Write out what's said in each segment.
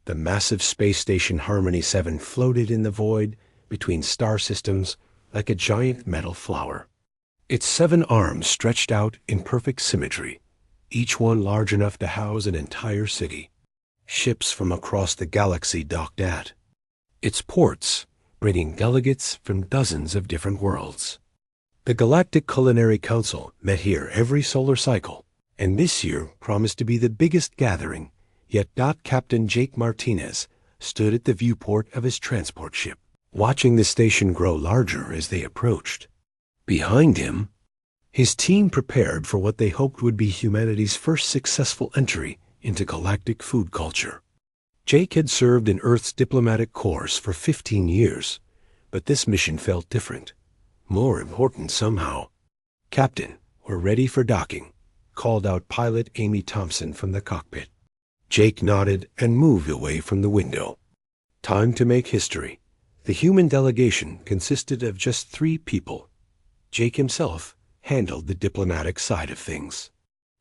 The massive space station Harmony 7 floated in the void between star systems like a giant metal flower. Its 7 arms stretched out in perfect symmetry, each one large enough to house an entire city. Ships from across the galaxy docked at its ports, bringing delegates from dozens of different worlds. The Galactic Culinary Council met here every solar cycle, and this year promised to be the biggest gathering, yet Captain Jake Martinez stood at the viewport of his transport ship, watching the station grow larger as they approached. Behind him, his team prepared for what they hoped would be humanity's first successful entry into galactic food culture. Jake had served in Earth's diplomatic corps for 15 years, but this mission felt different, more important somehow. "Captain, we're ready for docking," called out pilot Amy Thompson from the cockpit. Jake nodded and moved away from the window. Time to make history. The human delegation consisted of just 3 people. Jake himself handled the diplomatic side of things.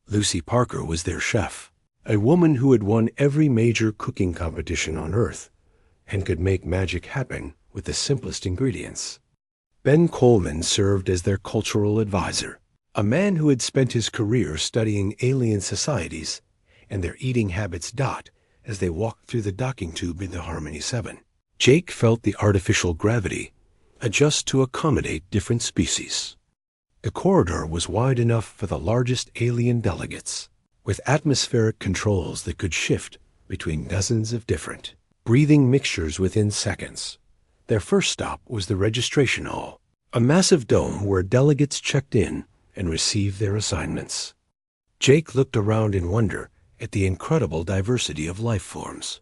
Lucy Parker was their chef, a woman who had won every major cooking competition on Earth and could make magic happen with the simplest ingredients. Ben Coleman served as their cultural advisor, a man who had spent his career studying alien societies and their eating habits as they walked through the docking tube in the Harmony 7. Jake felt the artificial gravity adjust to accommodate different species. The corridor was wide enough for the largest alien delegates, with atmospheric controls that could shift between dozens of different breathing mixtures within seconds. Their first stop was the registration hall, a massive dome where delegates checked in and received their assignments. Jake looked around in wonder at the incredible diversity of life forms.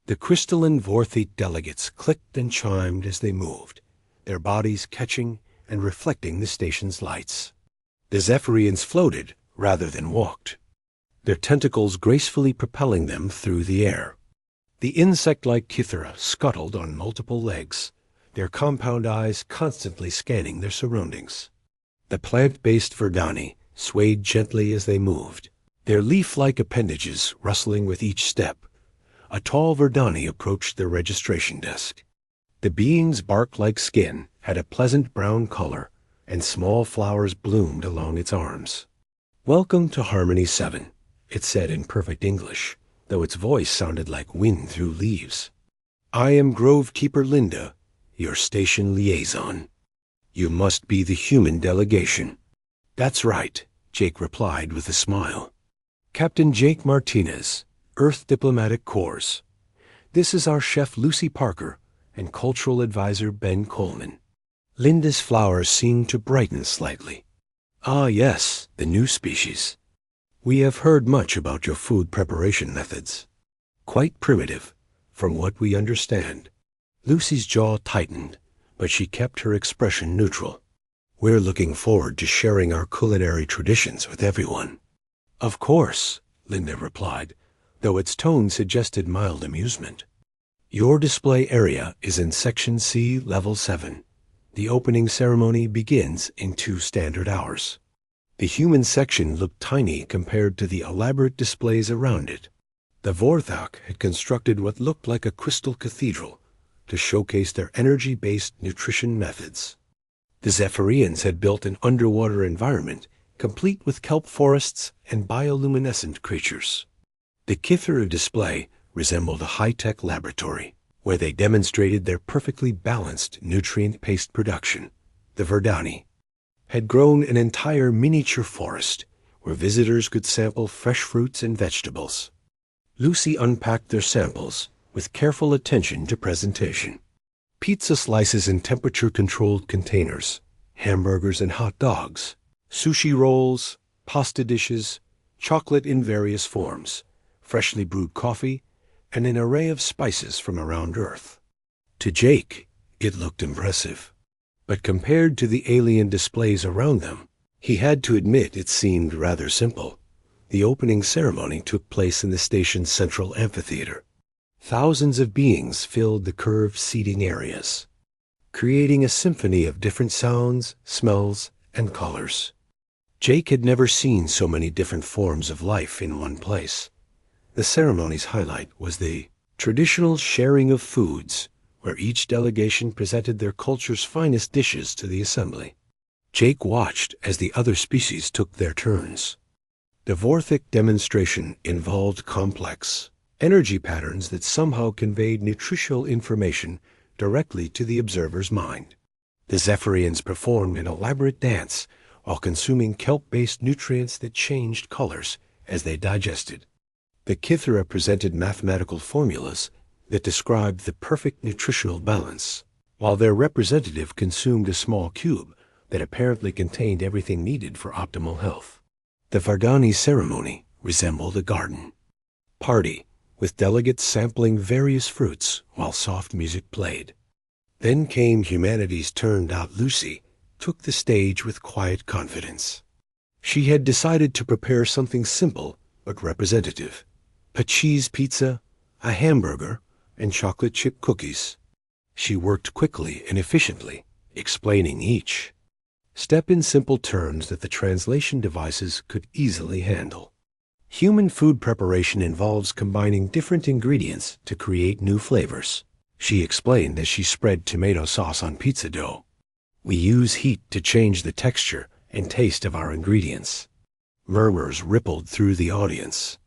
The crystalline Vorthite delegates clicked and chimed as they moved, their bodies catching and reflecting the station's lights. The Zephyrians floated rather than walked, their tentacles gracefully propelling them through the air. The insect-like Kythera scuttled on multiple legs, their compound eyes constantly scanning their surroundings. The plant-based Verdani swayed gently as they moved, their leaf-like appendages rustling with each step. A tall Verdani approached their registration desk. The being's bark-like skin had a pleasant brown color, and small flowers bloomed along its arms. "Welcome to Harmony 7, it said in perfect English, though its voice sounded like wind through leaves. "I am Grovekeeper Linda, your station liaison. You must be the human delegation." "That's right," Jake replied with a smile. "Captain Jake Martinez, Earth Diplomatic Corps. This is our chef Lucy Parker and cultural advisor Ben Coleman." Linda's flowers seemed to brighten slightly. "Ah, yes, the new species. We have heard much about your food preparation methods. Quite primitive, from what we understand." Lucy's jaw tightened, but she kept her expression neutral. "We're looking forward to sharing our culinary traditions with everyone." "Of course," Linda replied, though its tone suggested mild amusement. "Your display area is in Section C, Level 7. The opening ceremony begins in 2 standard hours." The human section looked tiny compared to the elaborate displays around it. The Vorthak had constructed what looked like a crystal cathedral to showcase their energy-based nutrition methods. The Zephyrians had built an underwater environment complete with kelp forests and bioluminescent creatures. The Kythera display resembled a high-tech laboratory, where they demonstrated their perfectly balanced nutrient paste production. The Verdani had grown an entire miniature forest where visitors could sample fresh fruits and vegetables. Lucy unpacked their samples with careful attention to presentation. Pizza slices in temperature-controlled containers, hamburgers and hot dogs, sushi rolls, pasta dishes, chocolate in various forms, freshly brewed coffee, and an array of spices from around Earth. To Jake, it looked impressive. But compared to the alien displays around them, he had to admit it seemed rather simple. The opening ceremony took place in the station's central amphitheater. Thousands of beings filled the curved seating areas, creating a symphony of different sounds, smells, and colors. Jake had never seen so many different forms of life in one place. The ceremony's highlight was the traditional sharing of foods, where each delegation presented their culture's finest dishes to the assembly. Jake watched as the other species took their turns. The Vorthic demonstration involved complex energy patterns that somehow conveyed nutritional information directly to the observer's mind. The Zephyrians performed an elaborate dance while consuming kelp-based nutrients that changed colors as they digested. The Kythera presented mathematical formulas that described the perfect nutritional balance, while their representative consumed a small cube that apparently contained everything needed for optimal health. The Vargani ceremony resembled a garden party, with delegates sampling various fruits while soft music played. Then came humanity's turn. Lucy took the stage with quiet confidence. She had decided to prepare something simple but representative: a cheese pizza, a hamburger, and chocolate chip cookies. She worked quickly and efficiently, explaining each step in simple terms that the translation devices could easily handle. Human food preparation involves combining different ingredients to create new flavors, she explained as she spread tomato sauce on pizza dough. We use heat to change the texture and taste of our ingredients. Murmurs rippled through the audience.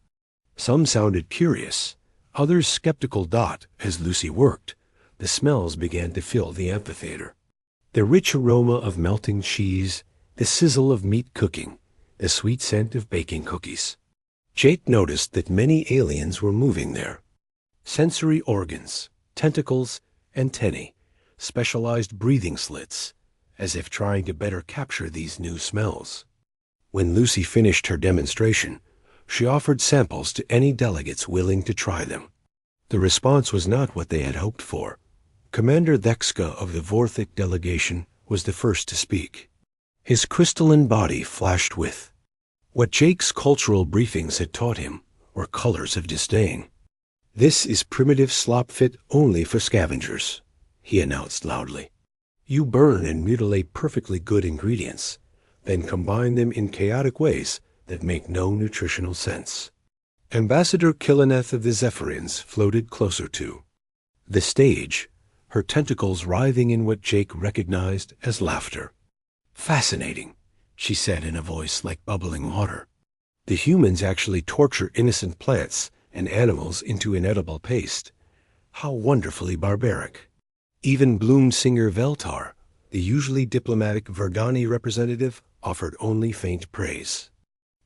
Some sounded curious, others skeptical. As Lucy worked, the smells began to fill the amphitheater. The rich aroma of melting cheese, the sizzle of meat cooking, the sweet scent of baking cookies. Jake noticed that many aliens were moving there. Sensory organs, tentacles, antennae, specialized breathing slits, as if trying to better capture these new smells. When Lucy finished her demonstration, she offered samples to any delegates willing to try them. The response was not what they had hoped for. Commander Thekska of the Vorthic delegation was the first to speak. His crystalline body flashed with what Jake's cultural briefings had taught him were colors of disdain. "This is primitive slop fit only for scavengers," he announced loudly. "You burn and mutilate perfectly good ingredients, then combine them in chaotic ways that make no nutritional sense." Ambassador Killeneth of the Zephyrians floated closer to the stage, her tentacles writhing in what Jake recognized as laughter. "Fascinating," she said in a voice like bubbling water. "The humans actually torture innocent plants and animals into inedible paste. How wonderfully barbaric." Even Bloomsinger Veltar, the usually diplomatic Vergani representative, offered only faint praise.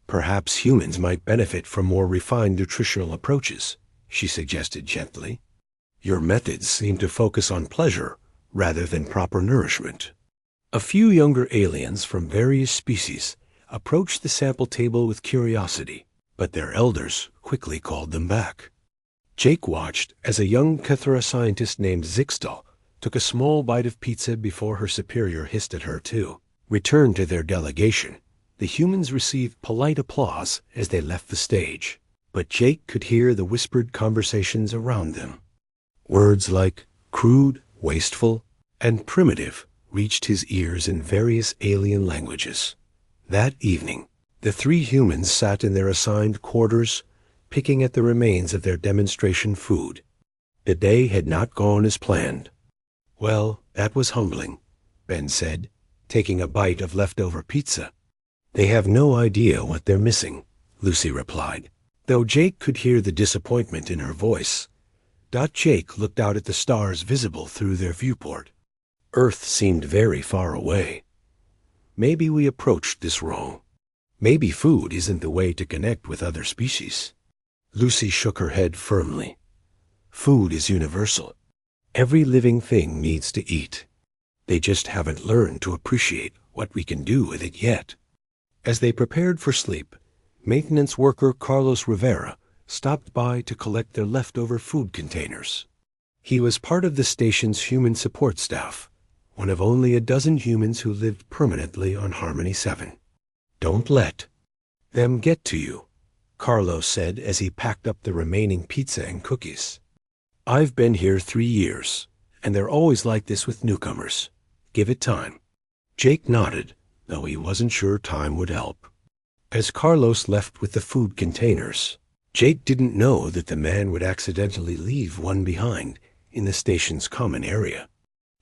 "Perhaps humans might benefit from more refined nutritional approaches," she suggested gently. "Your methods seem to focus on pleasure rather than proper nourishment." A few younger aliens from various species approached the sample table with curiosity, but their elders quickly called them back. Jake watched as a young Kythera scientist named Zixtal took a small bite of pizza before her superior hissed at her too. Returned to their delegation, the humans received polite applause as they left the stage, but Jake could hear the whispered conversations around them. Words like crude, wasteful, and primitive reached his ears in various alien languages. That evening, the three humans sat in their assigned quarters, picking at the remains of their demonstration food. The day had not gone as planned. "Well, that was humbling," Ben said, taking a bite of leftover pizza. "They have no idea what they're missing," Lucy replied, though Jake could hear the disappointment in her voice. Jake looked out at the stars visible through their viewport. Earth seemed very far away. "Maybe we approached this wrong. Maybe food isn't the way to connect with other species." Lucy shook her head firmly. "Food is universal. Every living thing needs to eat. They just haven't learned to appreciate what we can do with it yet." As they prepared for sleep, maintenance worker Carlos Rivera stopped by to collect their leftover food containers. He was part of the station's human support staff, one of only a dozen humans who lived permanently on Harmony 7. "Don't let them get to you," Carlos said as he packed up the remaining pizza and cookies. "I've been here 3 years, and they're always like this with newcomers. Give it time." Jake nodded, though he wasn't sure time would help. As Carlos left with the food containers, Jake didn't know that the man would accidentally leave one behind in the station's common area.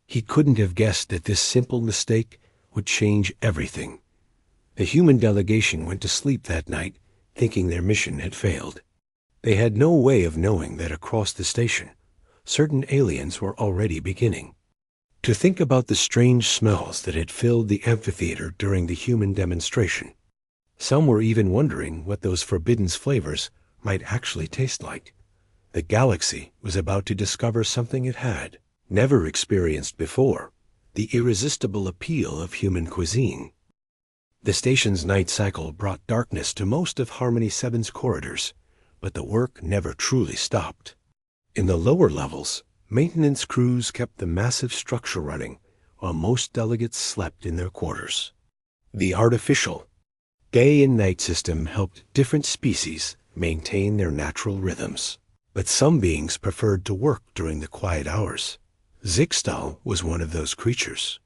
He couldn't have guessed that this simple mistake would change everything. The human delegation went to sleep that night, thinking their mission had failed. They had no way of knowing that across the station, certain aliens were already beginning to think about the strange smells that had filled the amphitheater during the human demonstration. Some were even wondering what those forbidden flavors might actually taste like. The galaxy was about to discover something it had never experienced before, the irresistible appeal of human cuisine. The station's night cycle brought darkness to most of Harmony 7's corridors, but the work never truly stopped. In the lower levels, maintenance crews kept the massive structure running, while most delegates slept in their quarters. The artificial day and night system helped different species maintain their natural rhythms, but some beings preferred to work during the quiet hours. Zixtal was one of those creatures.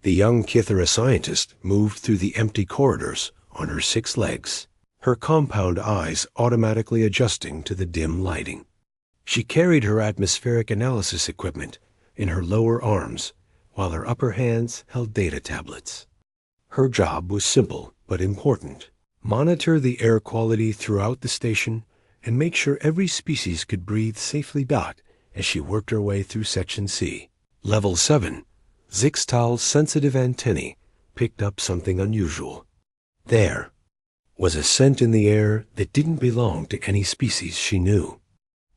The young Kithara scientist moved through the empty corridors on her 6 legs, her compound eyes automatically adjusting to the dim lighting. She carried her atmospheric analysis equipment in her lower arms, while her upper hands held data tablets. Her job was simple but important. Monitor the air quality throughout the station and make sure every species could breathe safely. As she worked her way through Section C. Level 7, Zixtal's sensitive antennae picked up something unusual. There was a scent in the air that didn't belong to any species she knew.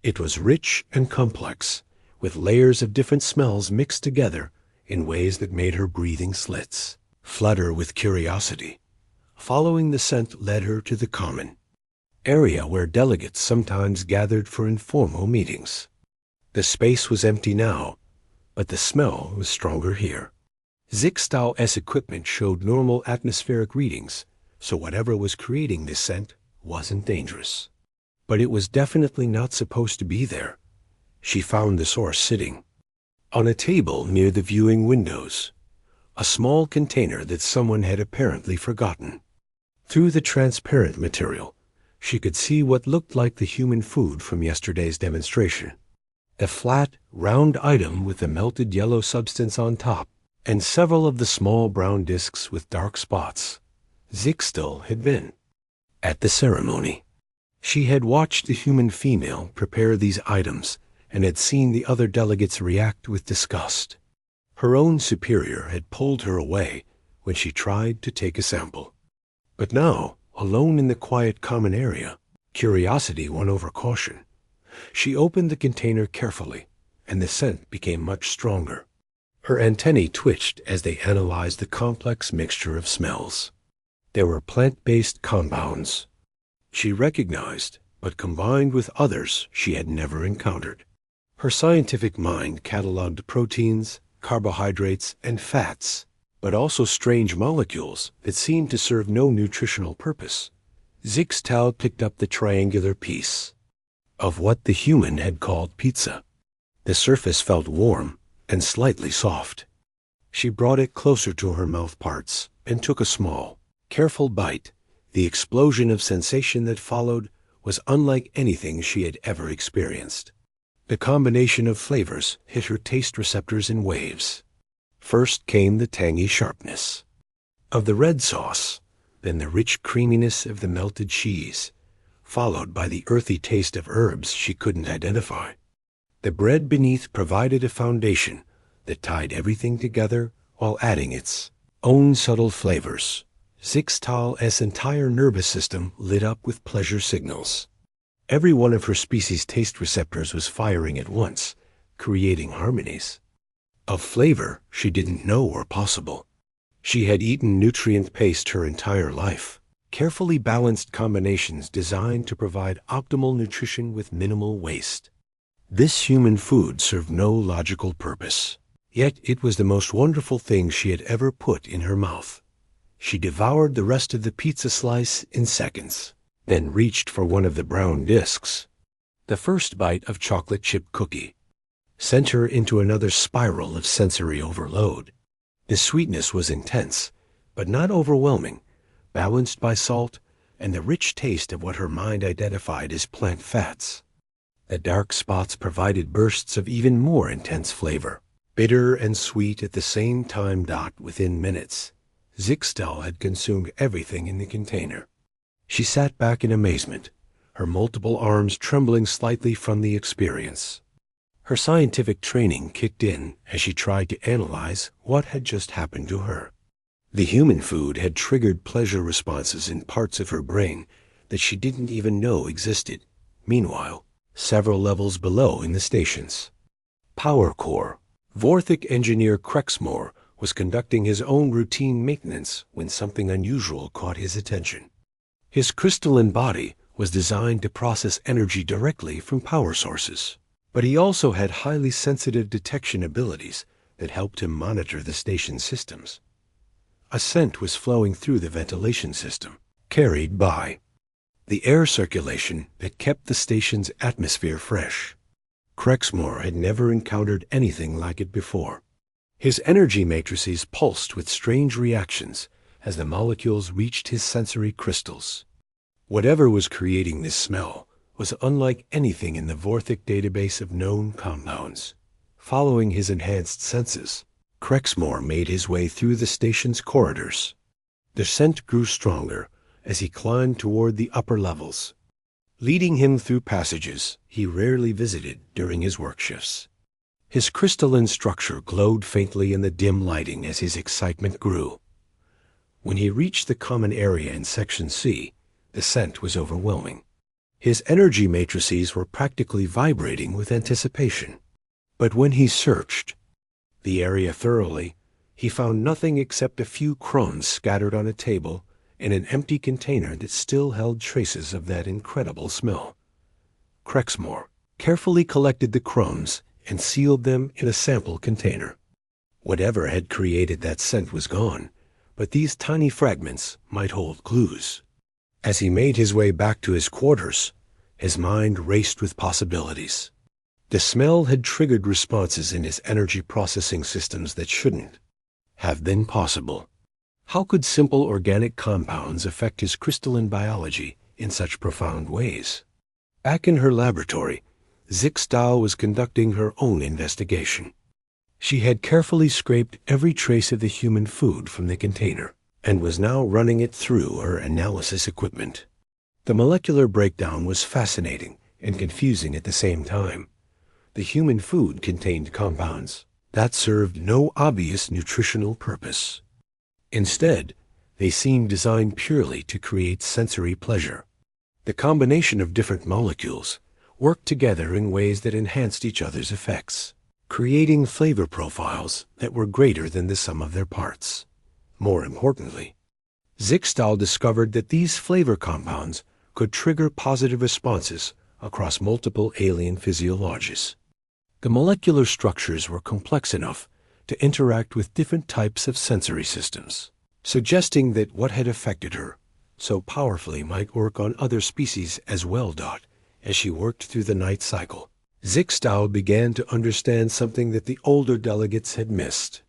It was rich and complex, with layers of different smells mixed together in ways that made her breathing slits flutter with curiosity. Following the scent led her to the common area where delegates sometimes gathered for informal meetings. The space was empty now, but the smell was stronger here. Zixtal's equipment showed normal atmospheric readings, so whatever was creating this scent wasn't dangerous. But it was definitely not supposed to be there. She found the source sitting on a table near the viewing windows, a small container that someone had apparently forgotten. Through the transparent material, she could see what looked like the human food from yesterday's demonstration. A flat, round item with the melted yellow substance on top, and several of the small brown discs with dark spots. Zixtal had been at the ceremony. She had watched the human female prepare these items and had seen the other delegates react with disgust. Her own superior had pulled her away when she tried to take a sample. But now, alone in the quiet common area, curiosity won over caution. She opened the container carefully, and the scent became much stronger. Her antennae twitched as they analyzed the complex mixture of smells. There were plant-based compounds she recognized, but combined with others she had never encountered. Her scientific mind cataloged proteins, carbohydrates, and fats, but also strange molecules that seemed to serve no nutritional purpose. Zixtal picked up the triangular piece of what the human had called pizza. The surface felt warm and slightly soft. She brought it closer to her mouth parts and took a small, careful bite. The explosion of sensation that followed was unlike anything she had ever experienced. The combination of flavors hit her taste receptors in waves. First came the tangy sharpness of the red sauce, then the rich creaminess of the melted cheese, followed by the earthy taste of herbs she couldn't identify. The bread beneath provided a foundation that tied everything together while adding its own subtle flavors. Zixtal's entire nervous system lit up with pleasure signals. Every one of her species' taste receptors was firing at once, creating harmonies of flavor she didn't know were possible. She had eaten nutrient paste her entire life, carefully balanced combinations designed to provide optimal nutrition with minimal waste. This human food served no logical purpose, yet it was the most wonderful thing she had ever put in her mouth. She devoured the rest of the pizza slice in seconds, then reached for one of the brown discs. The first bite of chocolate chip cookie sent her into another spiral of sensory overload. The sweetness was intense, but not overwhelming, balanced by salt and the rich taste of what her mind identified as plant fats. The dark spots provided bursts of even more intense flavor, bitter and sweet at the same time. Within minutes, Zixtal had consumed everything in the container. She sat back in amazement, her multiple arms trembling slightly from the experience. Her scientific training kicked in as she tried to analyze what had just happened to her. The human food had triggered pleasure responses in parts of her brain that she didn't even know existed. Meanwhile, several levels below in the station's power core, Vorthic engineer Crexmore was conducting his own routine maintenance when something unusual caught his attention. His crystalline body was designed to process energy directly from power sources, but he also had highly sensitive detection abilities that helped him monitor the station's systems. A scent was flowing through the ventilation system, carried by the air circulation that kept the station's atmosphere fresh. Crexmore had never encountered anything like it before. His energy matrices pulsed with strange reactions as the molecules reached his sensory crystals. Whatever was creating this smell was unlike anything in the Vorthic database of known compounds. Following his enhanced senses, Crexmore made his way through the station's corridors. The scent grew stronger as he climbed toward the upper levels, leading him through passages he rarely visited during his work shifts. His crystalline structure glowed faintly in the dim lighting as his excitement grew. When he reached the common area in Section C, the scent was overwhelming. His energy matrices were practically vibrating with anticipation. But when he searched the area thoroughly, he found nothing except a few crumbs scattered on a table and an empty container that still held traces of that incredible smell. Crexmore carefully collected the crumbs and sealed them in a sample container. Whatever had created that scent was gone, but these tiny fragments might hold clues. As he made his way back to his quarters, his mind raced with possibilities. The smell had triggered responses in his energy processing systems that shouldn't have been possible. How could simple organic compounds affect his crystalline biology in such profound ways? Back in her laboratory, Zixtal was conducting her own investigation. She had carefully scraped every trace of the human food from the container and was now running it through her analysis equipment. The molecular breakdown was fascinating and confusing at the same time. The human food contained compounds that served no obvious nutritional purpose. Instead, they seemed designed purely to create sensory pleasure. The combination of different molecules worked together in ways that enhanced each other's effects, creating flavor profiles that were greater than the sum of their parts. More importantly, Zixtal discovered that these flavor compounds could trigger positive responses across multiple alien physiologies. The molecular structures were complex enough to interact with different types of sensory systems, suggesting that what had affected her so powerfully might work on other species as well. As she worked through the night cycle, Zixtal began to understand something that the older delegates had missed.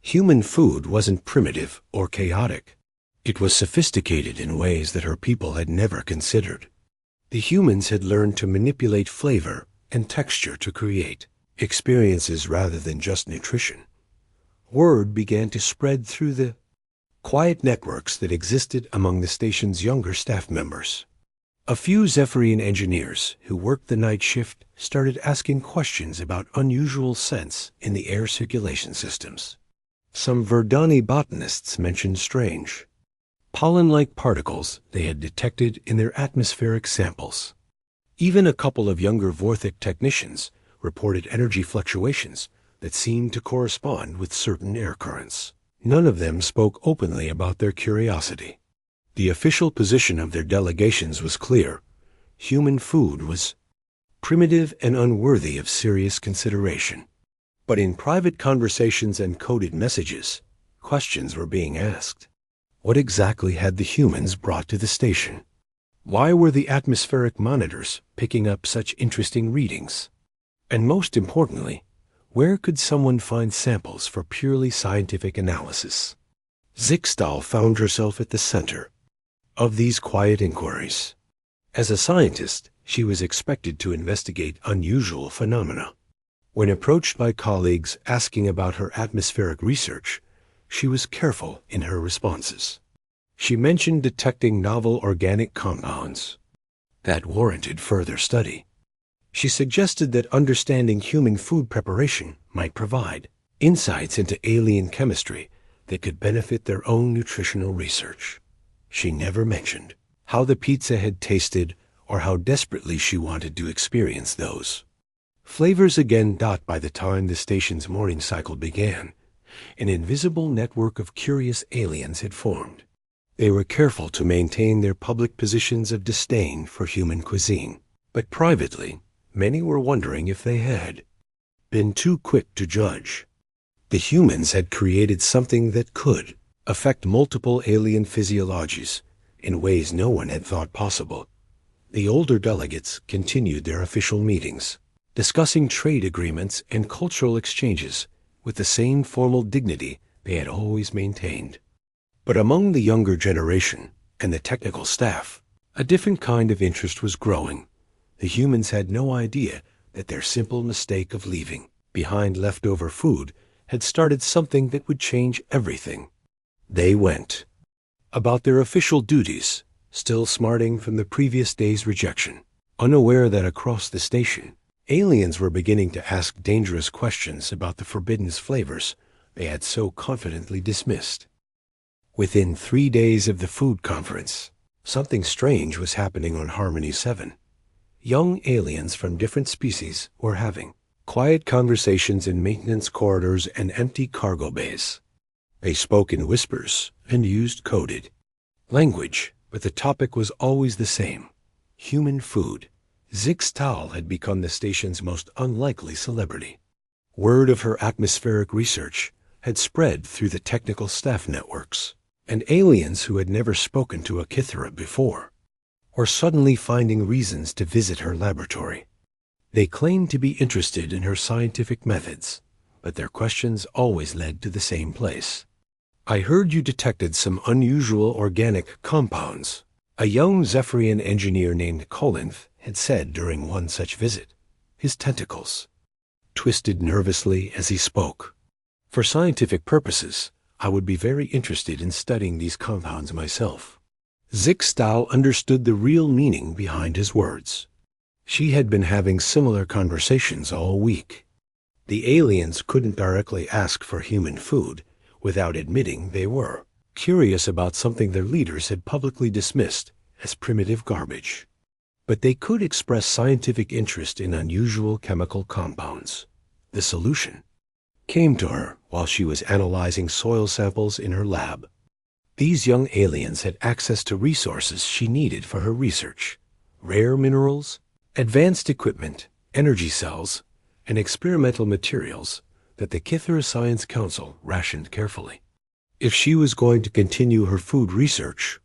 Human food wasn't primitive or chaotic. It was sophisticated in ways that her people had never considered. The humans had learned to manipulate flavor and texture to create experiences rather than just nutrition. Word began to spread through the quiet networks that existed among the station's younger staff members. A few Zephyrian engineers who worked the night shift started asking questions about unusual scents in the air circulation systems. Some Verdani botanists mentioned strange, pollen-like particles they had detected in their atmospheric samples. Even a couple of younger Vorthic technicians reported energy fluctuations that seemed to correspond with certain air currents. None of them spoke openly about their curiosity. The official position of their delegations was clear. Human food was primitive and unworthy of serious consideration. But in private conversations and coded messages, questions were being asked. What exactly had the humans brought to the station? Why were the atmospheric monitors picking up such interesting readings? And most importantly, where could someone find samples for purely scientific analysis? Zixtal found herself at the center of these quiet inquiries. As a scientist, she was expected to investigate unusual phenomena. When approached by colleagues asking about her atmospheric research, she was careful in her responses. She mentioned detecting novel organic compounds that warranted further study. She suggested that understanding human food preparation might provide insights into alien chemistry that could benefit their own nutritional research. She never mentioned how the pizza had tasted or how desperately she wanted to experience those flavors again. By the time the station's morning cycle began, an invisible network of curious aliens had formed. They were careful to maintain their public positions of disdain for human cuisine, but privately, many were wondering if they had been too quick to judge. The humans had created something that could affect multiple alien physiologies in ways no one had thought possible. The older delegates continued their official meetings, discussing trade agreements and cultural exchanges with the same formal dignity they had always maintained. But among the younger generation and the technical staff, a different kind of interest was growing. The humans had no idea that their simple mistake of leaving behind leftover food had started something that would change everything. They went about their official duties, still smarting from the previous day's rejection, unaware that across the station, aliens were beginning to ask dangerous questions about the forbidden flavors they had so confidently dismissed. Within 3 days of the food conference, something strange was happening on Harmony 7. Young aliens from different species were having quiet conversations in maintenance corridors and empty cargo bays. They spoke in whispers and used coded language, but the topic was always the same: human food. Zixtal had become the station's most unlikely celebrity. Word of her atmospheric research had spread through the technical staff networks, and aliens who had never spoken to a Kithera before were suddenly finding reasons to visit her laboratory. They claimed to be interested in her scientific methods, but their questions always led to the same place. "I heard you detected some unusual organic compounds," a young Zephyrian engineer named Colinth had said during one such visit. His tentacles twisted nervously as he spoke. "For scientific purposes, I would be very interested in studying these compounds myself." Zixtal understood the real meaning behind his words. She had been having similar conversations all week. The aliens couldn't directly ask for human food without admitting they were curious about something their leaders had publicly dismissed as primitive garbage. But they could express scientific interest in unusual chemical compounds. The solution came to her while she was analyzing soil samples in her lab. These young aliens had access to resources she needed for her research: rare minerals, advanced equipment, energy cells, and experimental materials that the Kithera Science Council rationed carefully. If she was going to continue her food research,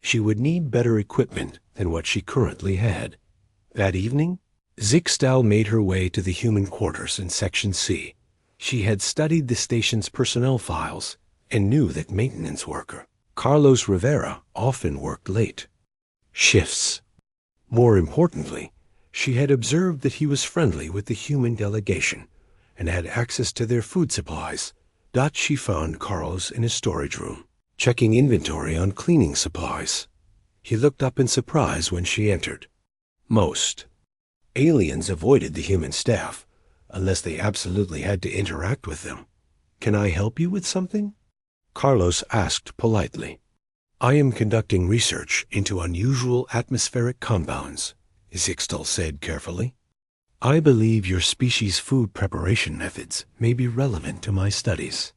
she would need better equipment than what she currently had. That evening, Zixtal made her way to the human quarters in Section C. She had studied the station's personnel files and knew that maintenance worker Carlos Rivera often worked late shifts. More importantly, she had observed that he was friendly with the human delegation and had access to their food supplies. She found Carlos in his storage room, checking inventory on cleaning supplies. He looked up in surprise when she entered. Most aliens avoided the human staff unless they absolutely had to interact with them. "Can I help you with something?" Carlos asked politely. "I am conducting research into unusual atmospheric compounds," Zixtal said carefully. "I believe your species' food preparation methods may be relevant to my studies.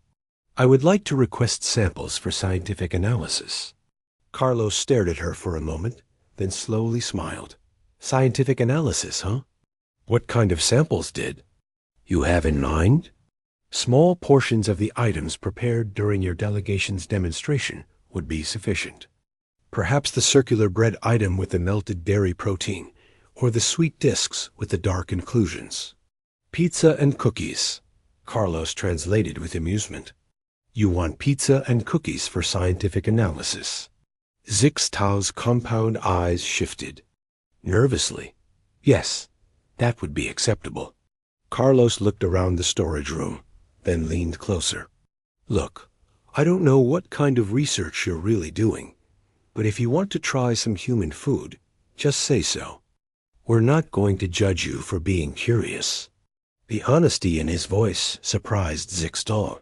I would like to request samples for scientific analysis." Carlos stared at her for a moment, then slowly smiled. "Scientific analysis, huh? What kind of samples did you have in mind?" "Small portions of the items prepared during your delegation's demonstration would be sufficient. Perhaps the circular bread item with the melted dairy protein, or the sweet discs with the dark inclusions." "Pizza and cookies," Carlos translated with amusement. "You want pizza and cookies for scientific analysis?" Zixtal's compound eyes shifted. Nervously. Yes, that would be acceptable. Carlos looked around the storage room, then leaned closer. Look, I don't know what kind of research you're really doing, but if you want to try some human food, just say so. We're not going to judge you for being curious. The honesty in his voice surprised Zixtal.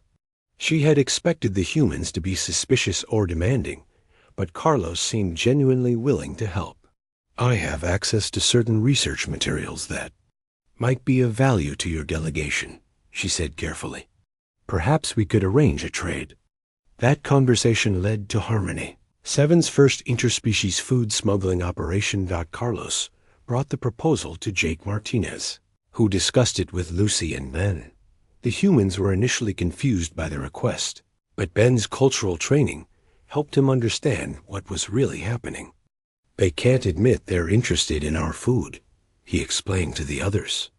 She had expected the humans to be suspicious or demanding, but Carlos seemed genuinely willing to help. I have access to certain research materials that might be of value to your delegation, she said carefully. Perhaps we could arrange a trade. That conversation led to Harmony. Seven's first interspecies food smuggling operation. Carlos brought the proposal to Jake Martinez, who discussed it with Lucy and Ben. The humans were initially confused by the request, but Ben's cultural training helped him understand what was really happening. They can't admit they're interested in our food, he explained to the others.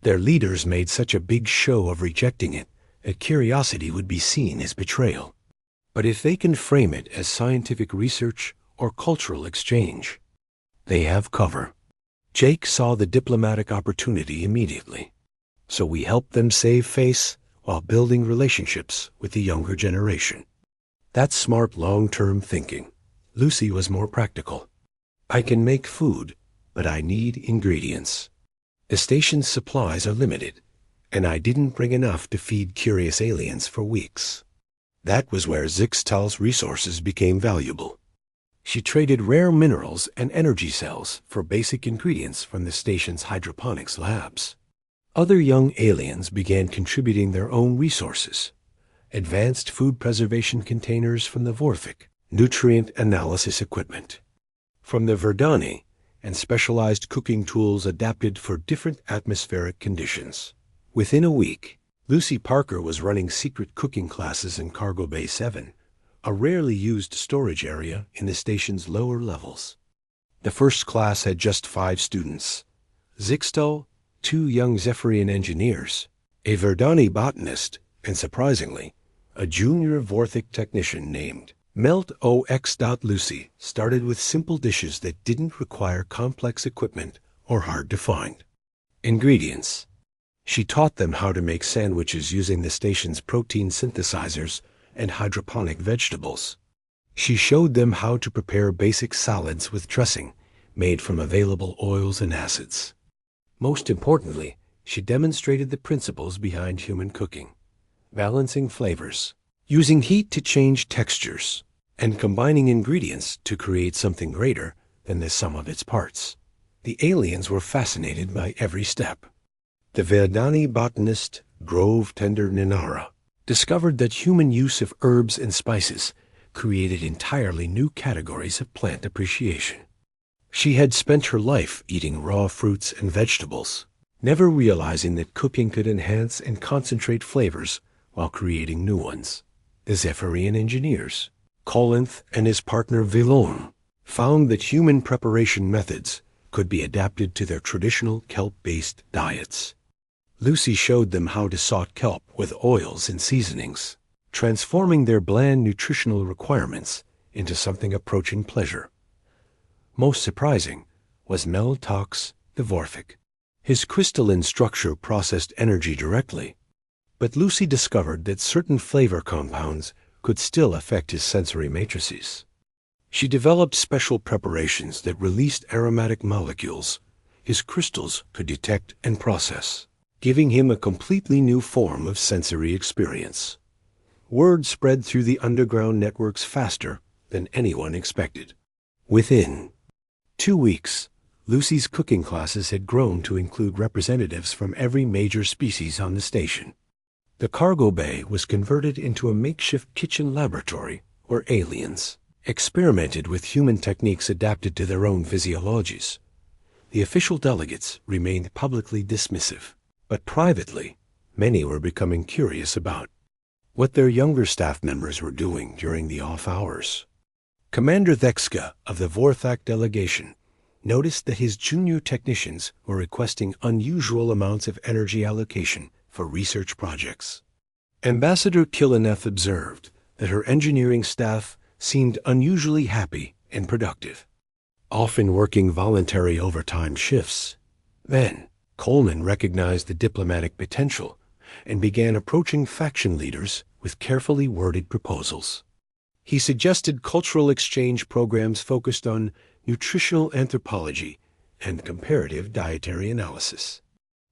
Their leaders made such a big show of rejecting it that curiosity would be seen as betrayal. But if they can frame it as scientific research or cultural exchange, they have cover. Jake saw the diplomatic opportunity immediately, so we helped them save face while building relationships with the younger generation. That's smart long-term thinking. Lucy was more practical. I can make food, but I need ingredients. The station's supplies are limited, and I didn't bring enough to feed curious aliens for weeks. That was where Zixtal's resources became valuable. She traded rare minerals and energy cells for basic ingredients from the station's hydroponics labs. Other young aliens began contributing their own resources. Advanced food preservation containers from the Vorthik, nutrient analysis equipment from the Verdani, and specialized cooking tools adapted for different atmospheric conditions. Within a week, Lucy Parker was running secret cooking classes in Cargo Bay 7, a rarely used storage area in the station's lower levels. The first class had just 5 students: Zixtal, 2 young Zephyrian engineers, a Verdani botanist, and surprisingly, a junior Vorthik technician named Melt OX. Lucy started with simple dishes that didn't require complex equipment or hard to find ingredients. She taught them how to make sandwiches using the station's protein synthesizers and hydroponic vegetables. She showed them how to prepare basic salads with dressing made from available oils and acids. Most importantly, she demonstrated the principles behind human cooking: balancing flavors, using heat to change textures, and combining ingredients to create something greater than the sum of its parts. The aliens were fascinated by every step. The Verdani botanist, Grove Tender Ninara, discovered that human use of herbs and spices created entirely new categories of plant appreciation. She had spent her life eating raw fruits and vegetables, never realizing that cooking could enhance and concentrate flavors while creating new ones. The Zephyrian engineers, Colinth and his partner Villon, found that human preparation methods could be adapted to their traditional kelp-based diets. Lucy showed them how to salt kelp with oils and seasonings, transforming their bland nutritional requirements into something approaching pleasure. Most surprising was Mel Tox the Vorthik. His crystalline structure processed energy directly, but Lucy discovered that certain flavor compounds could still affect his sensory matrices. She developed special preparations that released aromatic molecules his crystals could detect and process, giving him a completely new form of sensory experience. Word spread through the underground networks faster than anyone expected. Within 2 weeks, Lucy's cooking classes had grown to include representatives from every major species on the station. The cargo bay was converted into a makeshift kitchen laboratory where aliens experimented with human techniques adapted to their own physiologies. The official delegates remained publicly dismissive, but privately, many were becoming curious about what their younger staff members were doing during the off hours. Commander Thekska of the Vorthak delegation noticed that his junior technicians were requesting unusual amounts of energy allocation for research projects. Ambassador Kilineth observed that her engineering staff seemed unusually happy and productive, often working voluntary overtime shifts. Then, Coleman recognized the diplomatic potential and began approaching faction leaders with carefully worded proposals. He suggested cultural exchange programs focused on nutritional anthropology and comparative dietary analysis.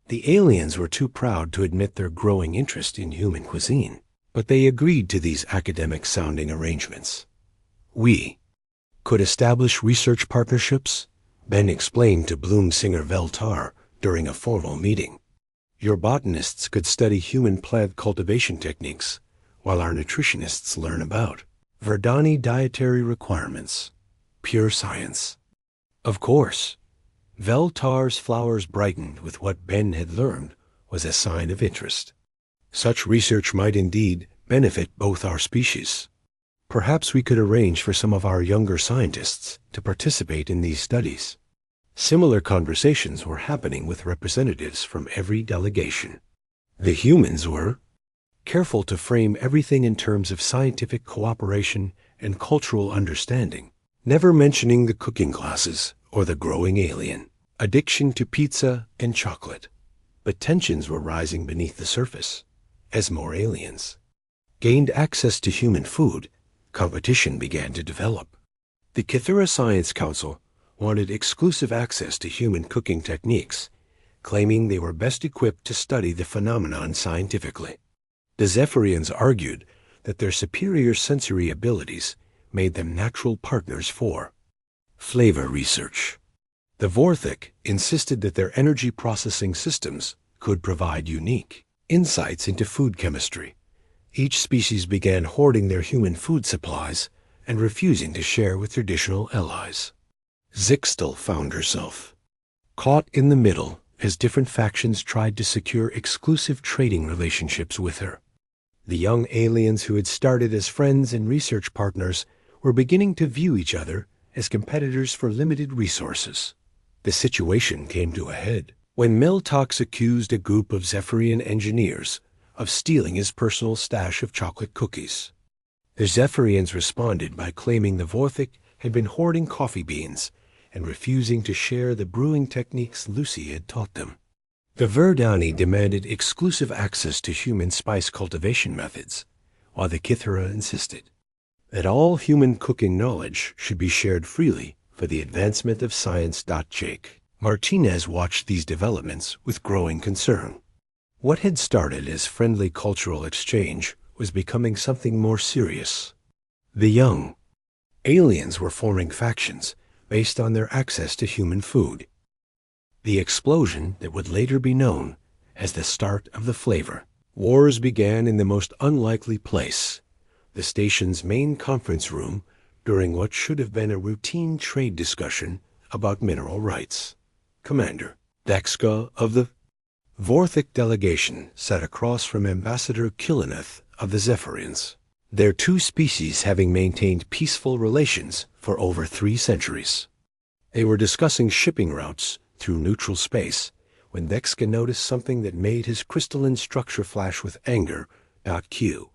The aliens were too proud to admit their growing interest in human cuisine, but they agreed to these academic-sounding arrangements. We could establish research partnerships, Ben explained to Bloomsinger Veltar during a formal meeting. Your botanists could study human plant cultivation techniques, while our nutritionists learn about Verdani dietary requirements. Pure science. Of course, Veltar's flowers brightened with what Ben had learned was a sign of interest. Such research might indeed benefit both our species. Perhaps we could arrange for some of our younger scientists to participate in these studies. Similar conversations were happening with representatives from every delegation. The humans were careful to frame everything in terms of scientific cooperation and cultural understanding, never mentioning the cooking classes or the growing alien addiction to pizza and chocolate. But tensions were rising beneath the surface. As more aliens gained access to human food, competition began to develop. The Kythera Science Council wanted exclusive access to human cooking techniques, claiming they were best equipped to study the phenomenon scientifically. The Zephyrians argued that their superior sensory abilities made them natural partners for flavor research. The Vorthik insisted that their energy processing systems could provide unique insights into food chemistry. Each species began hoarding their human food supplies and refusing to share with traditional allies. Zixtal found herself caught in the middle as different factions tried to secure exclusive trading relationships with her. The young aliens who had started as friends and research partners were beginning to view each other as competitors for limited resources. The situation came to a head when Miltox accused a group of Zephyrian engineers of stealing his personal stash of chocolate cookies. The Zephyrians responded by claiming the Vorthik had been hoarding coffee beans and refusing to share the brewing techniques Lucy had taught them. The Verdani demanded exclusive access to human spice cultivation methods, while the Kythera insisted that all human cooking knowledge should be shared freely for the advancement of science. Jake Martinez watched these developments with growing concern. What had started as friendly cultural exchange was becoming something more serious. The young aliens were forming factions based on their access to human food. The explosion that would later be known as the start of the flavor wars began in the most unlikely place, the station's main conference room, during what should have been a routine trade discussion about mineral rights. Commander Dexka of the Vorthik delegation sat across from Ambassador Killeneth of the Zephyrians, their two species having maintained peaceful relations for over 3 centuries. They were discussing shipping routes through neutral space when Dexka noticed something that made his crystalline structure flash with anger. Q.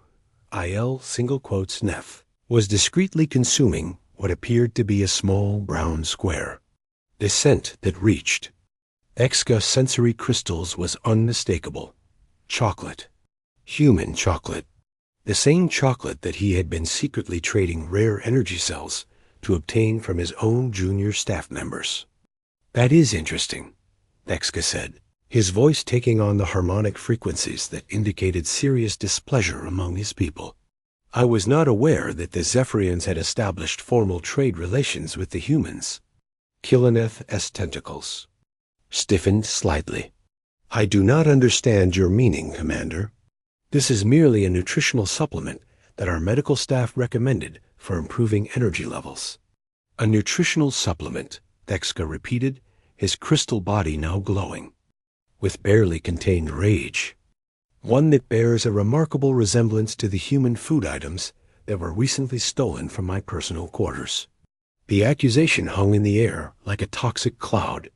IL single quotes Nef was discreetly consuming what appeared to be a small brown square. The scent that reached Dexka's sensory crystals was unmistakable. Chocolate. Human chocolate. The same chocolate that he had been secretly trading rare energy cells to obtain from his own junior staff members. That is interesting, Dexka said, his voice taking on the harmonic frequencies that indicated serious displeasure among his people. I was not aware that the Zephyrians had established formal trade relations with the humans. Killeneth's tentacles stiffened slightly. I do not understand your meaning, Commander. This is merely a nutritional supplement that our medical staff recommended for improving energy levels. A nutritional supplement, Dexka repeated, his crystal body now glowing with barely contained rage. One that bears a remarkable resemblance to the human food items that were recently stolen from my personal quarters. The accusation hung in the air like a toxic cloud.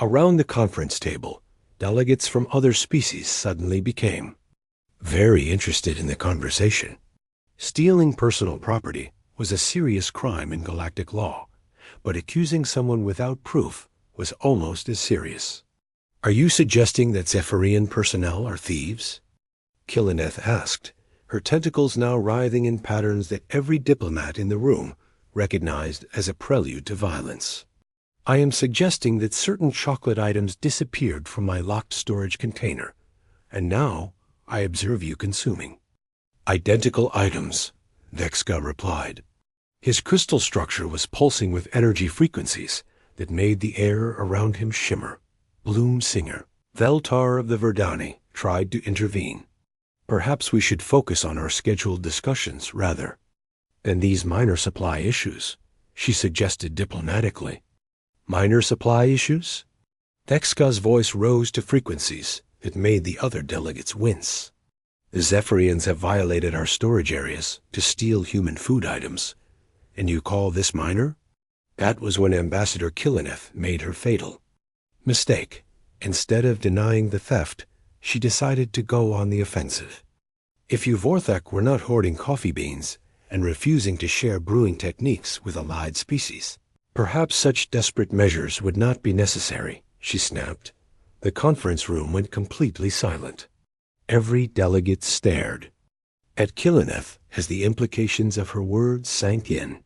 Around the conference table, delegates from other species suddenly became very interested in the conversation. Stealing personal property was a serious crime in galactic law, but accusing someone without proof was almost as serious. "Are you suggesting that Zephyrian personnel are thieves?" Killeneth asked, her tentacles now writhing in patterns that every diplomat in the room recognized as a prelude to violence. "I am suggesting that certain chocolate items disappeared from my locked storage container, and now I observe you consuming." "Identical items," Vexka replied. His crystal structure was pulsing with energy frequencies that made the air around him shimmer. Bloom Singer, Veltar of the Verdani, tried to intervene. "Perhaps we should focus on our scheduled discussions rather than these minor supply issues," she suggested diplomatically. "Minor supply issues?" Vexka's voice rose to frequencies that made the other delegates wince. "The Zephyrians have violated our storage areas to steal human food items, and you call this minor?" That was when Ambassador Killeneth made her fatal mistake. Instead of denying the theft, she decided to go on the offensive. "If you Vorthak were not hoarding coffee beans and refusing to share brewing techniques with allied species, perhaps such desperate measures would not be necessary," she snapped. The conference room went completely silent. Every delegate stared at Killeneth as the implications of her words sank in.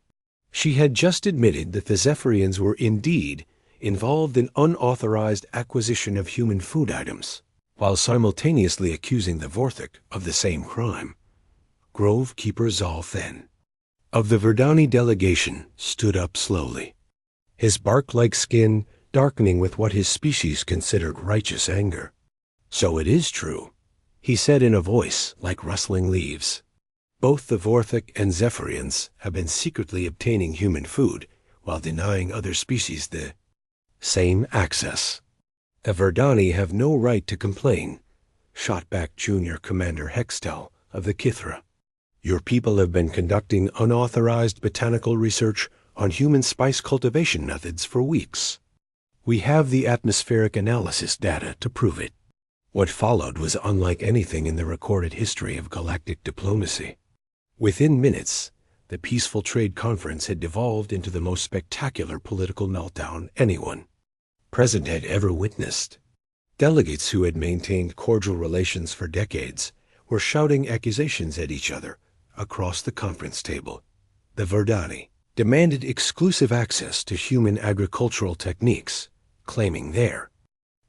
She had just admitted that the Zephyrians were indeed involved in unauthorized acquisition of human food items, while simultaneously accusing the Vorthak of the same crime. Grovekeeper Zalthen of the Verdani delegation stood up slowly, his bark-like skin darkening with what his species considered righteous anger. "So it is true," he said in a voice like rustling leaves. "Both the Vorthak and Zephyrians have been secretly obtaining human food while denying other species the same access." "The Verdani have no right to complain," shot back Junior Commander Hextel of the Kithra. "Your people have been conducting unauthorized botanical research on human spice cultivation methods for weeks. We have the atmospheric analysis data to prove it." What followed was unlike anything in the recorded history of galactic diplomacy. Within minutes, the peaceful trade conference had devolved into the most spectacular political meltdown anyone present had ever witnessed. Delegates who had maintained cordial relations for decades were shouting accusations at each other across the conference table. The Verdani demanded exclusive access to human agricultural techniques, claiming their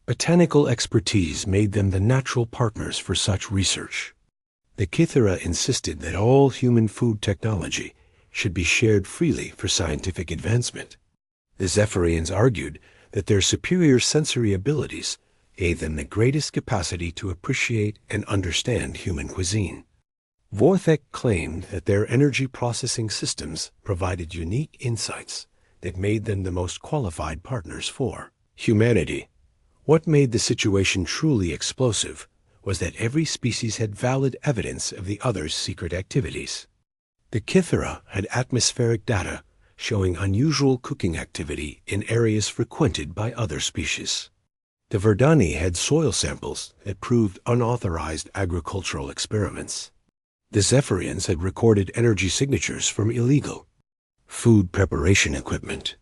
botanical expertise made them the natural partners for such research. The Kithara insisted that all human food technology should be shared freely for scientific advancement. The Zephyrians argued that their superior sensory abilities gave them the greatest capacity to appreciate and understand human cuisine. Vorthak claimed that their energy processing systems provided unique insights that made them the most qualified partners for humanity. What made the situation truly explosive was that every species had valid evidence of the other's secret activities. The Kithara had atmospheric data showing unusual cooking activity in areas frequented by other species. The Verdani had soil samples that proved unauthorized agricultural experiments. The Zephyrians had recorded energy signatures from illegal food preparation equipment.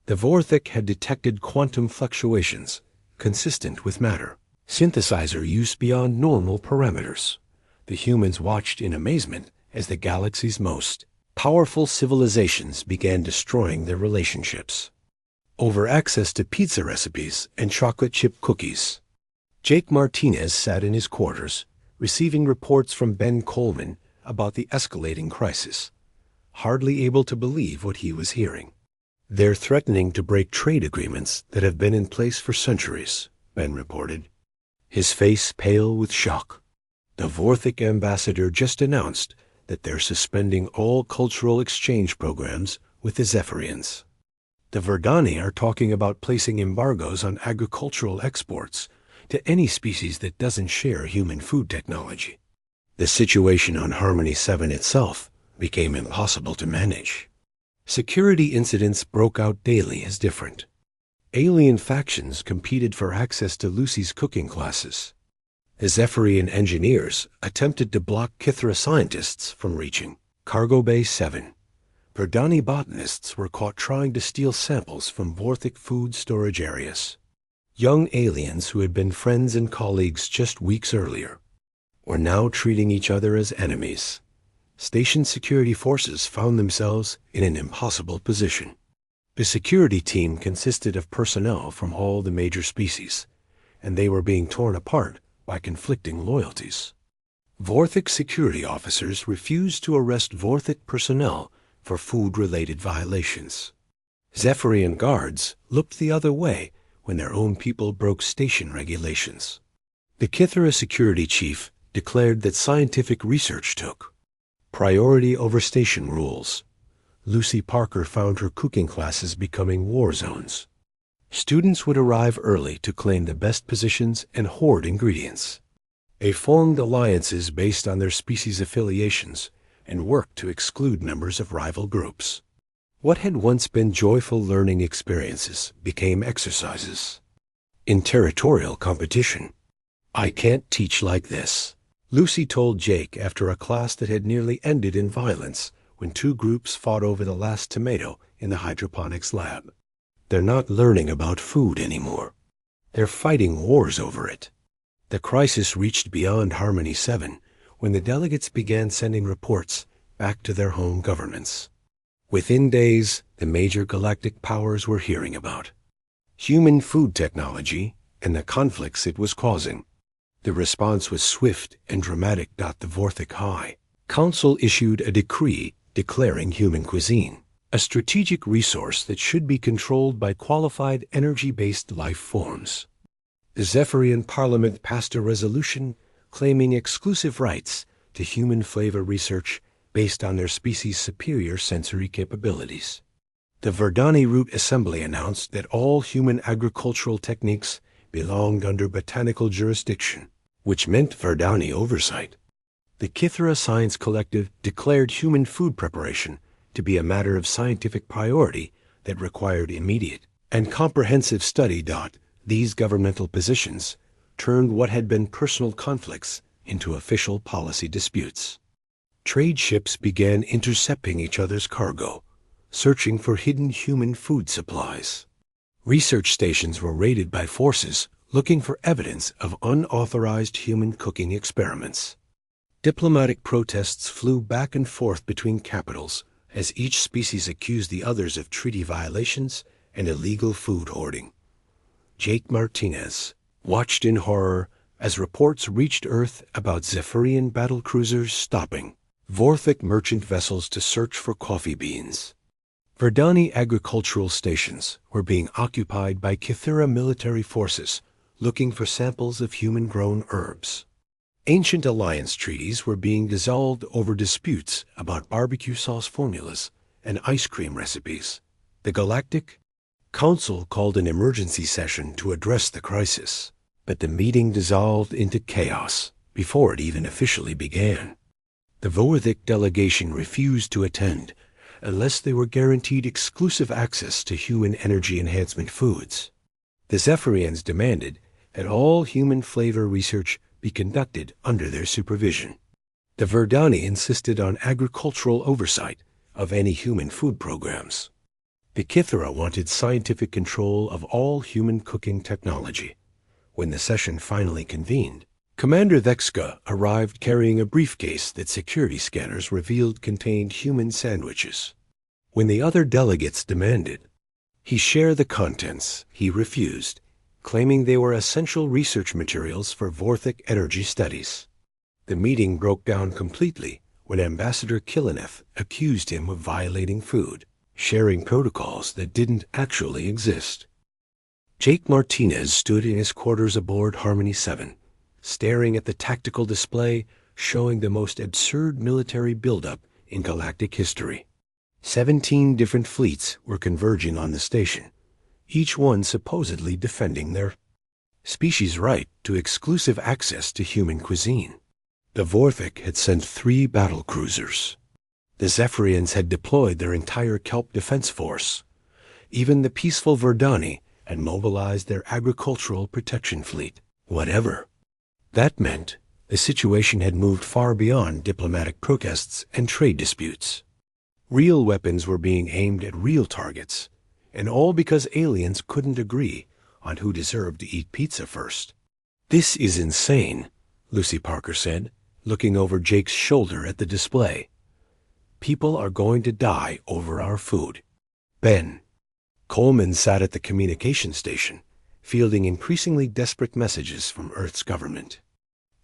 The Vorthak had detected quantum fluctuations consistent with matter synthesizer use beyond normal parameters. The humans watched in amazement as the galaxy's most powerful civilizations began destroying their relationships over access to pizza recipes and chocolate chip cookies. Jake Martinez sat in his quarters, receiving reports from Ben Coleman about the escalating crisis, hardly able to believe what he was hearing. "They're threatening to break trade agreements that have been in place for centuries," Ben reported, his face pale with shock. "The Vorthak ambassador just announced that they're suspending all cultural exchange programs with the Zephyrians. The Verdani are talking about placing embargoes on agricultural exports to any species that doesn't share human food technology." The situation on Harmony 7 itself became impossible to manage. Security incidents broke out daily as different. Alien factions competed for access to Lucy's cooking classes. The Zephyrian engineers attempted to block Kithra scientists from reaching Cargo Bay 7. Verdani botanists were caught trying to steal samples from Vorthic food storage areas. Young aliens who had been friends and colleagues just weeks earlier were now treating each other as enemies. Station security forces found themselves in an impossible position. The security team consisted of personnel from all the major species, and they were being torn apart by conflicting loyalties. Vorthic security officers refused to arrest Vorthic personnel for food-related violations. Zephyrian guards looked the other way when their own people broke station regulations. The Kythera security chief declared that scientific research took priority over station rules. Lucy Parker found her cooking classes becoming war zones. Students would arrive early to claim the best positions and hoard ingredients. They formed alliances based on their species affiliations and worked to exclude members of rival groups. What had once been joyful learning experiences became exercises in territorial competition. "I can't teach like this," Lucy told Jake after a class that had nearly ended in violence when two groups fought over the last tomato in the hydroponics lab. "They're not learning about food anymore. They're fighting wars over it." The crisis reached beyond Harmony 7 when the delegates began sending reports back to their home governments. Within days, the major galactic powers were hearing about human food technology and the conflicts it was causing. The response was swift and dramatic. The Vorthic High Council issued a decree declaring human cuisine a strategic resource that should be controlled by qualified energy-based life forms. The Zephyrian Parliament passed a resolution claiming exclusive rights to human flavor research based on their species' superior sensory capabilities. The Verdani Root Assembly announced that all human agricultural techniques belonged under botanical jurisdiction, which meant Verdani oversight. The Kythera Science Collective declared human food preparation to be a matter of scientific priority that required immediate and comprehensive study. These governmental positions turned what had been personal conflicts into official policy disputes. Trade ships began intercepting each other's cargo, searching for hidden human food supplies. Research stations were raided by forces looking for evidence of unauthorized human cooking experiments. Diplomatic protests flew back and forth between capitals as each species accused the others of treaty violations and illegal food hoarding. Jake Martinez watched in horror as reports reached Earth about Zephyrian battlecruisers stopping Vorthic merchant vessels to search for coffee beans. Verdani agricultural stations were being occupied by Kythera military forces looking for samples of human-grown herbs. Ancient alliance treaties were being dissolved over disputes about barbecue sauce formulas and ice cream recipes. The Galactic Council called an emergency session to address the crisis, but the meeting dissolved into chaos before it even officially began. The Vorthic delegation refused to attend unless they were guaranteed exclusive access to human energy enhancement foods. The Zephyrians demanded that all human flavor research be conducted under their supervision. The Verdani insisted on agricultural oversight of any human food programs. The Kythera wanted scientific control of all human cooking technology. When the session finally convened, Commander Vexka arrived carrying a briefcase that security scanners revealed contained human sandwiches. When the other delegates demanded he share the contents, he refused, claiming they were essential research materials for Vorthic energy studies. The meeting broke down completely when Ambassador Kilineth accused him of violating food, sharing protocols that didn't actually exist. Jake Martinez stood in his quarters aboard Harmony 7, staring at the tactical display showing the most absurd military buildup in galactic history. 17 different fleets were converging on the station, each one supposedly defending their species' right to exclusive access to human cuisine. The Vorthic had sent 3 battle cruisers. The Zephyrians had deployed their entire kelp defense force. Even the peaceful Verdani had mobilized their agricultural protection fleet. Whatever. That meant the situation had moved far beyond diplomatic protests and trade disputes. Real weapons were being aimed at real targets, and all because aliens couldn't agree on who deserved to eat pizza first. "This is insane," Lucy Parker said, looking over Jake's shoulder at the display. "People are going to die over our food." Ben Coleman sat at the communication station, fielding increasingly desperate messages from Earth's government.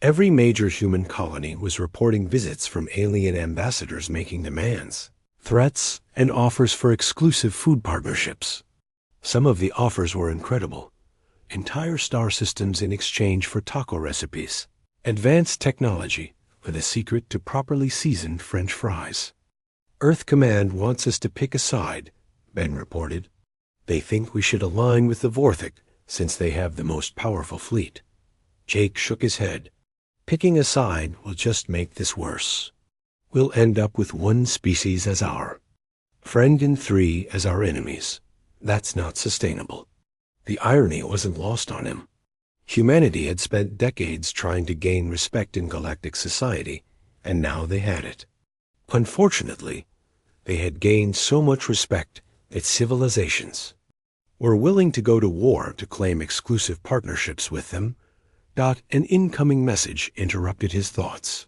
Every major human colony was reporting visits from alien ambassadors making demands, threats, and offers for exclusive food partnerships. Some of the offers were incredible. Entire star systems in exchange for taco recipes. Advanced technology for the secret to properly seasoned French fries. "Earth Command wants us to pick a side," Ben reported. "They think we should align with the Vorthik since they have the most powerful fleet." Jake shook his head. "Picking a side will just make this worse. We'll end up with one species as our friend and three as our enemies. That's not sustainable." The irony wasn't lost on him. Humanity had spent decades trying to gain respect in galactic society, and now they had it. Unfortunately, they had gained so much respect that civilizations were willing to go to war to claim exclusive partnerships with them. An incoming message interrupted his thoughts.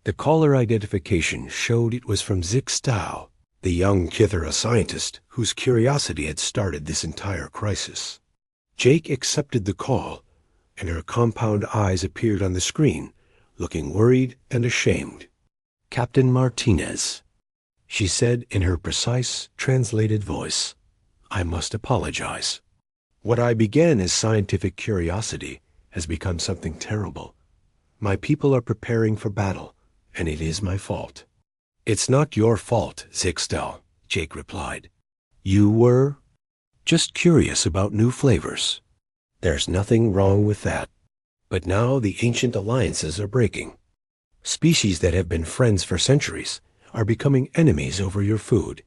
The caller identification showed it was from Zixtal, the young Kithera scientist whose curiosity had started this entire crisis. Jake accepted the call, and her compound eyes appeared on the screen, looking worried and ashamed. "Captain Martinez," she said in her precise, translated voice, "I must apologize. What I began as scientific curiosity has become something terrible. My people are preparing for battle, and it is my fault." "It's not your fault, Zixtal," Jake replied. "You were just curious about new flavors. There's nothing wrong with that. But now the ancient alliances are breaking. Species that have been friends for centuries are becoming enemies over your food.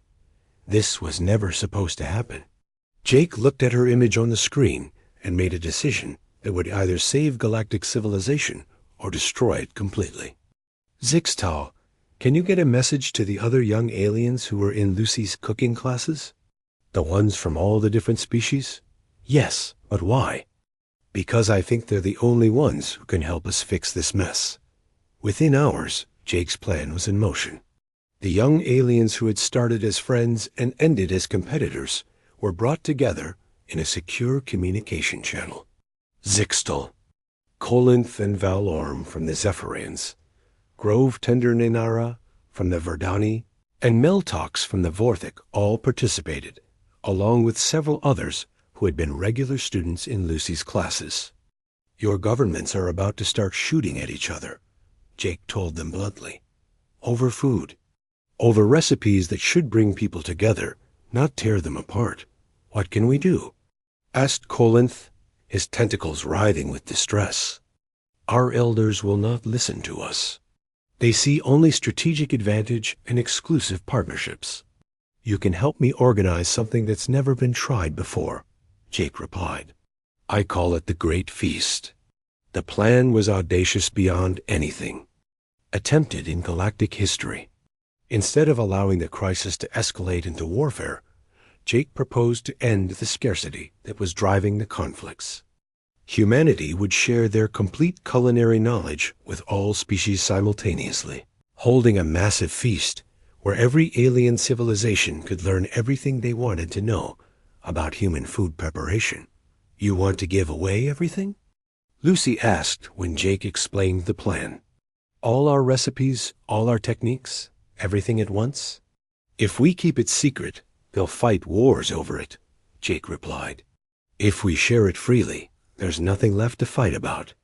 This was never supposed to happen." Jake looked at her image on the screen and made a decision that would either save galactic civilization or destroy it completely. "Zixtal, can you get a message to the other young aliens who were in Lucy's cooking classes? The ones from all the different species?" "Yes, but why?" "Because I think they're the only ones who can help us fix this mess." Within hours, Jake's plan was in motion. The young aliens who had started as friends and ended as competitors were brought together in a secure communication channel. Zixtal, Colinth and Valorm from the Zephyrians, Grove Tender Ninara from the Verdani, and Meltox from the Vorthik all participated, along with several others who had been regular students in Lucy's classes. "Your governments are about to start shooting at each other," Jake told them bluntly. "Over food. Over recipes that should bring people together, not tear them apart. What can we do?" asked Colinth, his tentacles writhing with distress. "Our elders will not listen to us. They see only strategic advantage and exclusive partnerships." "You can help me organize something that's never been tried before," Jake replied. "I call it the Great Feast." The plan was audacious beyond anything attempted in galactic history. Instead of allowing the crisis to escalate into warfare, Jake proposed to end the scarcity that was driving the conflicts. Humanity would share their complete culinary knowledge with all species simultaneously, holding a massive feast where every alien civilization could learn everything they wanted to know about human food preparation. "You want to give away everything?" Lucy asked when Jake explained the plan. "All our recipes, all our techniques, everything at once?" "If we keep it secret, they'll fight wars over it," Jake replied. "If we share it freely, there's nothing left to fight about."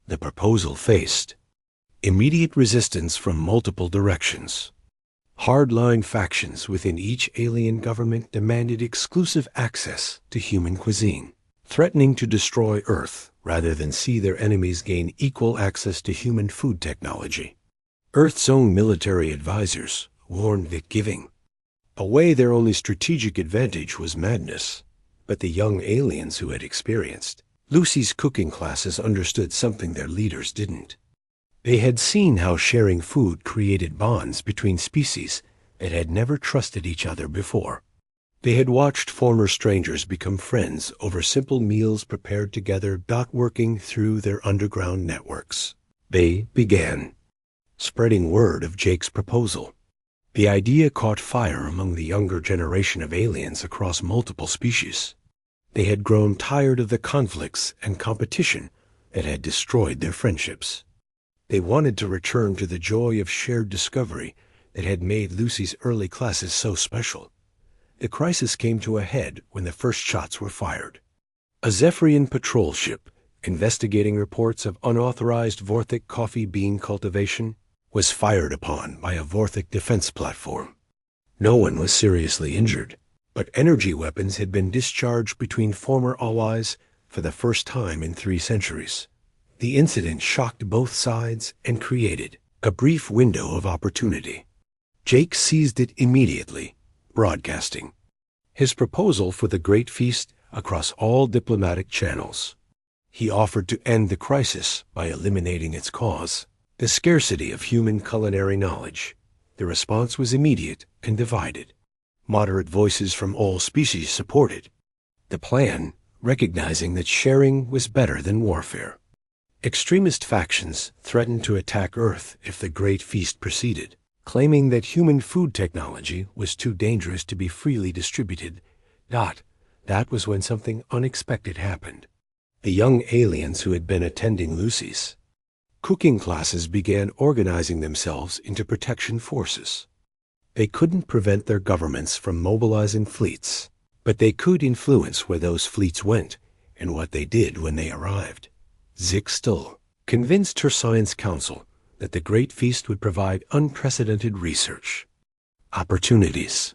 The proposal faced immediate resistance from multiple directions. Hardline factions within each alien government demanded exclusive access to human cuisine, threatening to destroy Earth rather than see their enemies gain equal access to human food technology. Earth's own military advisors warned that giving away their only strategic advantage was madness, but the young aliens who had experienced Lucy's cooking classes understood something their leaders didn't. They had seen how sharing food created bonds between species and had never trusted each other before. They had watched former strangers become friends over simple meals prepared together, working through their underground networks. They began spreading word of Jake's proposal. The idea caught fire among the younger generation of aliens across multiple species. They had grown tired of the conflicts and competition that had destroyed their friendships. They wanted to return to the joy of shared discovery that had made Lucy's early classes so special. The crisis came to a head when the first shots were fired. A Zephyrian patrol ship, investigating reports of unauthorized Vorthic coffee bean cultivation, was fired upon by a Vorthic defense platform. No one was seriously injured, but energy weapons had been discharged between former allies for the first time in 3 centuries. The incident shocked both sides and created a brief window of opportunity. Jake seized it immediately, broadcasting his proposal for the Great Feast across all diplomatic channels. He offered to end the crisis by eliminating its cause, the scarcity of human culinary knowledge. The response was immediate and divided. Moderate voices from all species supported the plan, recognizing that sharing was better than warfare. Extremist factions threatened to attack Earth if the Great Feast proceeded, claiming that human food technology was too dangerous to be freely distributed. That was when something unexpected happened. The young aliens who had been attending Lucy's cooking classes began organizing themselves into protection forces. They couldn't prevent their governments from mobilizing fleets, but they could influence where those fleets went and what they did when they arrived. Zixtel convinced her science council that the Great Feast would provide unprecedented research opportunities.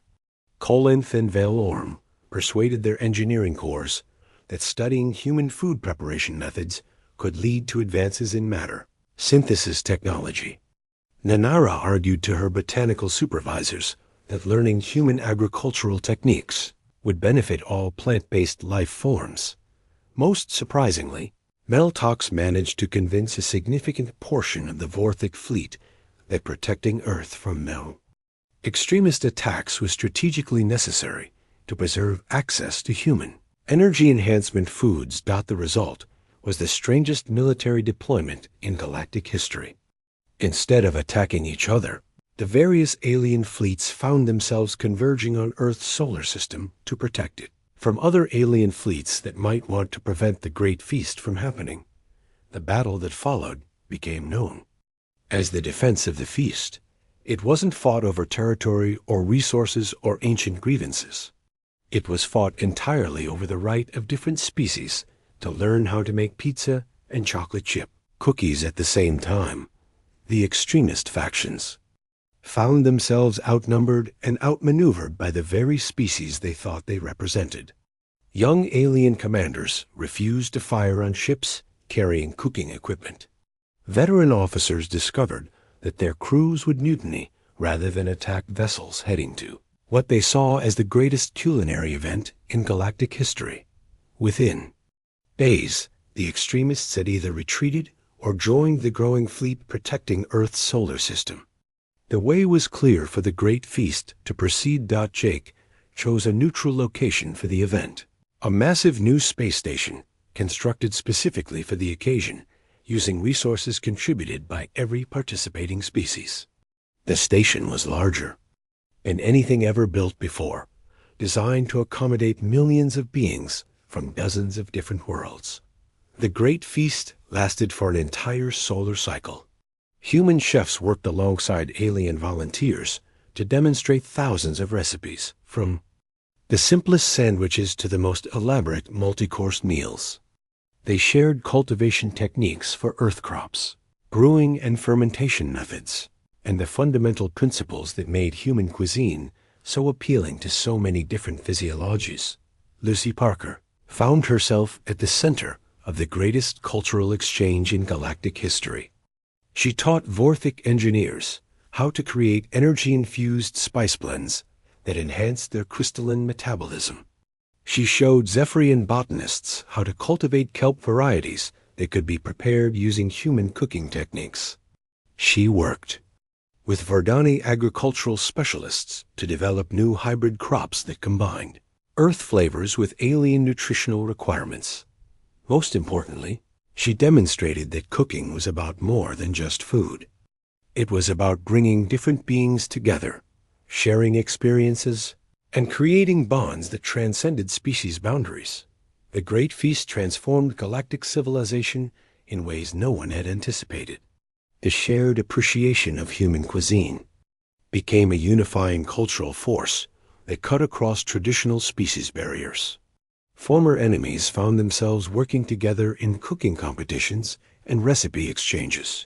Kolinth and Velorm persuaded their engineering corps that studying human food preparation methods could lead to advances in matter synthesis technology. Nanara argued to her botanical supervisors that learning human agricultural techniques would benefit all plant-based life forms. Most surprisingly, Meltox managed to convince a significant portion of the Vorthic fleet that protecting Earth from extremist attacks was strategically necessary to preserve access to human energy enhancement foods. The result was the strangest military deployment in galactic history. Instead of attacking each other, the various alien fleets found themselves converging on Earth's solar system to protect it from other alien fleets that might want to prevent the Great Feast from happening. The battle that followed became known as the defense of the feast. It wasn't fought over territory or resources or ancient grievances. It was fought entirely over the right of different species to learn how to make pizza and chocolate chip cookies at the same time. The extremist factions found themselves outnumbered and outmaneuvered by the very species they thought they represented. Young alien commanders refused to fire on ships carrying cooking equipment. Veteran officers discovered that their crews would mutiny rather than attack vessels heading to what they saw as the greatest culinary event in galactic history. Within days, the extremists had either retreated or joined the growing fleet protecting Earth's solar system. The way was clear for the Great Feast to proceed. Jake chose a neutral location for the event, a massive new space station constructed specifically for the occasion, using resources contributed by every participating species. The station was larger than anything ever built before, designed to accommodate millions of beings from dozens of different worlds. The Great Feast lasted for an entire solar cycle. Human chefs worked alongside alien volunteers to demonstrate thousands of recipes, from the simplest sandwiches to the most elaborate multi-course meals. They shared cultivation techniques for Earth crops, brewing and fermentation methods, and the fundamental principles that made human cuisine so appealing to so many different physiologies. Lucy Parker found herself at the center of the greatest cultural exchange in galactic history. She taught Vorthic engineers how to create energy-infused spice blends that enhanced their crystalline metabolism. She showed Zephyrian botanists how to cultivate kelp varieties that could be prepared using human cooking techniques. She worked with Verdani agricultural specialists to develop new hybrid crops that combined Earth flavors with alien nutritional requirements. Most importantly, she demonstrated that cooking was about more than just food. It was about bringing different beings together, sharing experiences, and creating bonds that transcended species boundaries. The Great Feast transformed galactic civilization in ways no one had anticipated. The shared appreciation of human cuisine became a unifying cultural force that cut across traditional species barriers. Former enemies found themselves working together in cooking competitions and recipe exchanges.